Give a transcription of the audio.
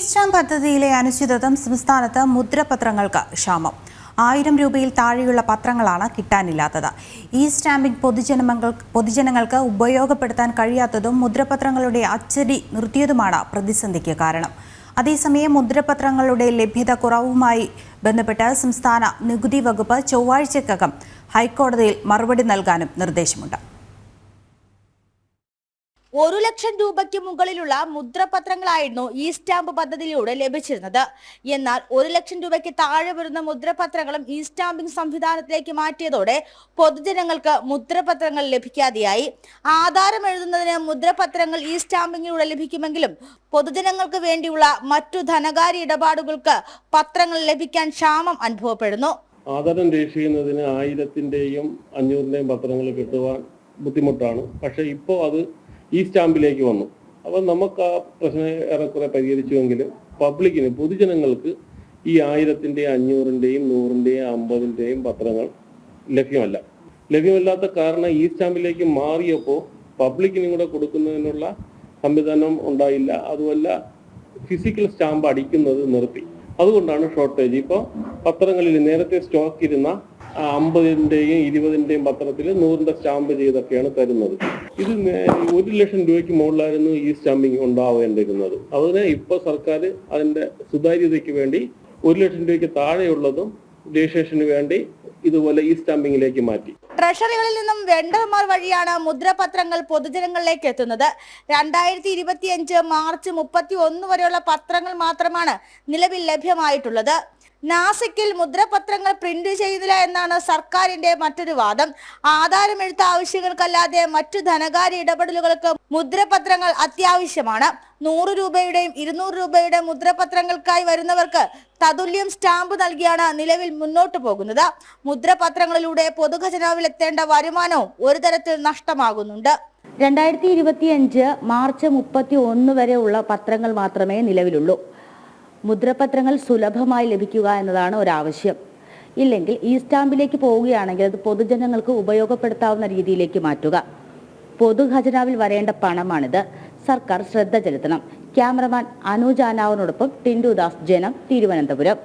Stamp പദ്ധതിയിലെ അനിശ്ചിതത്വം സംസ്ഥാനത്ത് മുദ്രപത്രങ്ങൾക്ക് ക്ഷാമം. 1000 രൂപയിൽ താഴെയുള്ള പത്രങ്ങളാണ് കിട്ടാനില്ലാത്തത്. ഈ സ്റ്റാമ്പിംഗ് പൊതുജനങ്ങൾക്ക് ഉപയോഗപ്പെടുത്താൻ കഴിയാത്തതും മുദ്രപത്രങ്ങളുടെ അച്ചടി നിർത്തിയതുമാണ് പ്രതിസന്ധിക്ക് കാരണം. അതേസമയം മുദ്രപത്രങ്ങളുടെ ലഭ്യത കുറവുമായി ബന്ധപ്പെട്ട് സംസ്ഥാന നികുതി വകുപ്പ് ചൊവ്വാഴ്ചക്കകം ഹൈക്കോടതിയിൽ മറുപടി നൽകാനും നിർദ്ദേശമുണ്ട്. 1 ലക്ഷം രൂപയ്ക്ക് മുകളിലുള്ള മുദ്രപത്രങ്ങളായിരുന്നു ഈ സ്റ്റാമ്പ് പദ്ധതിയിലൂടെ ലഭിച്ചിരുന്നത്. എന്നാൽ 1 ലക്ഷം രൂപയ്ക്ക് താഴെ വരുന്ന മുദ്രപത്രങ്ങളും ഈ സ്റ്റാമ്പിംഗ് സംവിധാനത്തിലേക്ക് മാറ്റിയതോടെ പൊതുജനങ്ങൾക്ക് മുദ്രപത്രങ്ങൾ ലഭിക്കാതെയായി. ആധാരം എഴുതുന്നതിന് മുദ്രപത്രങ്ങൾ ഈ സ്റ്റാമ്പിങ്ങിലൂടെ ലഭിക്കുമെങ്കിലും പൊതുജനങ്ങൾക്ക് വേണ്ടിയുള്ള മറ്റു ധനകാര്യ ഇടപാടുകൾക്ക് പത്രങ്ങൾ ലഭിക്കാൻ ക്ഷാമം അനുഭവപ്പെടുന്നു. ആധാരം രജിസ്റ്റർ ചെയ്യുന്നതിന് 1000-ന്റെയും 500-ന്റെയും പത്രങ്ങൾ കിട്ടുവാൻ ബുദ്ധിമുട്ടാണ്. പക്ഷെ ഇപ്പോൾ അത് ഈ സ്റ്റാമ്പിലേക്ക് വന്നു. അപ്പോൾ നമുക്ക് ആ പ്രശ്നം ഏറെക്കുറെ പരിഹരിച്ചുവെങ്കിലും പബ്ലിക്കിന് പൊതുജനങ്ങൾക്ക് ഈ 1000-ന്റെയും 500-ന്റെയും 100-ന്റെയും 50-ന്റെയും പത്രങ്ങൾ ലഭ്യമല്ലാത്ത കാരണം ഈ സ്റ്റാമ്പിലേക്ക് മാറിയപ്പോൾ പബ്ലിക്കിനും കൂടെ കൊടുക്കുന്നതിനുള്ള സംവിധാനം ഉണ്ടായില്ല. അതുമല്ല, ഫിസിക്കൽ സ്റ്റാമ്പ് അടിക്കുന്നത് നിർത്തി. അതുകൊണ്ടാണ് ഷോർട്ടേജ്. ഇപ്പോൾ പത്രങ്ങളിൽ നേരത്തെ സ്റ്റോക്ക് ഇരുന്ന 50-ന്റെയും 20-ന്റെയും പത്രത്തിൽ 100-ന്റെ സ്റ്റാമ്പ് ചെയ്തൊക്കെയാണ് തരുന്നത്. ഇത് 1 ലക്ഷം രൂപയ്ക്ക് മുകളിലായിരുന്നു ഈ സ്റ്റാമ്പിങ് ഉണ്ടാവേണ്ടിയിരുന്നത്. അതിനെ ഇപ്പോൾ സർക്കാർ അതിന്റെ സുതാര്യതയ്ക്ക് വേണ്ടി 1 ലക്ഷം രൂപയ്ക്ക് താഴെയുള്ളതും രജിസ്ട്രേഷന് വേണ്ടി ഇതുപോലെ ഈ സ്റ്റാമ്പിങ്ങിലേക്ക് മാറ്റി. ട്രഷറികളിൽ നിന്നും വെണ്ടർമാർ വഴിയാണ് മുദ്രപത്രങ്ങൾ പൊതുജനങ്ങളിലേക്ക് എത്തുന്നത്. 2025 മാർച്ച് 31 വരെയുള്ള പത്രങ്ങൾ മാത്രമാണ് നിലവിൽ ലഭ്യമായിട്ടുള്ളത്. നാസിക്കിൽ മുദ്രപത്രങ്ങൾ പ്രിന്റ് ചെയ്യുന്നില്ല എന്നാണ് സർക്കാരിന്റെ മറ്റൊരു വാദം. ആധാരം എഴുത്ത് ആവശ്യങ്ങൾക്കല്ലാതെ മറ്റു ധനകാര്യ ഇടപെടലുകൾക്ക് മുദ്രപത്രങ്ങൾ അത്യാവശ്യമാണ്. 100 രൂപയുടെയും 200 രൂപയുടെ മുദ്രപത്രങ്ങൾക്കായി വരുന്നവർക്ക് തതുല്യം സ്റ്റാമ്പ് നൽകിയാണ് നിലവിൽ മുന്നോട്ട് പോകുന്നത്. മുദ്രപത്രങ്ങളിലൂടെ പൊതുഖജനാവിൽ എത്തേണ്ട വരുമാനവും ഒരു തരത്തിൽ നഷ്ടമാകുന്നുണ്ട്. 2025 മാർച്ച് 31 വരെ ഉള്ള പത്രങ്ങൾ മാത്രമേ നിലവിലുള്ളൂ. മുദ്രപത്രങ്ങൾ സുലഭമായി ലഭിക്കുക എന്നതാണ് ഒരാവശ്യം. ഇല്ലെങ്കിൽ ഈ സ്റ്റാമ്പിലേക്ക് പോവുകയാണെങ്കിൽ അത് പൊതുജനങ്ങൾക്ക് ഉപയോഗപ്പെടുത്താവുന്ന രീതിയിലേക്ക് മാറ്റുക. പൊതുഖജനാവിൽ വരേണ്ട പണമാണിത്. സർക്കാർ ശ്രദ്ധ ചെലുത്തണം. ക്യാമറമാൻ അനുജ് ആനാവനോടൊപ്പം ടിൻഡു ദാസ്, ജനം, തിരുവനന്തപുരം.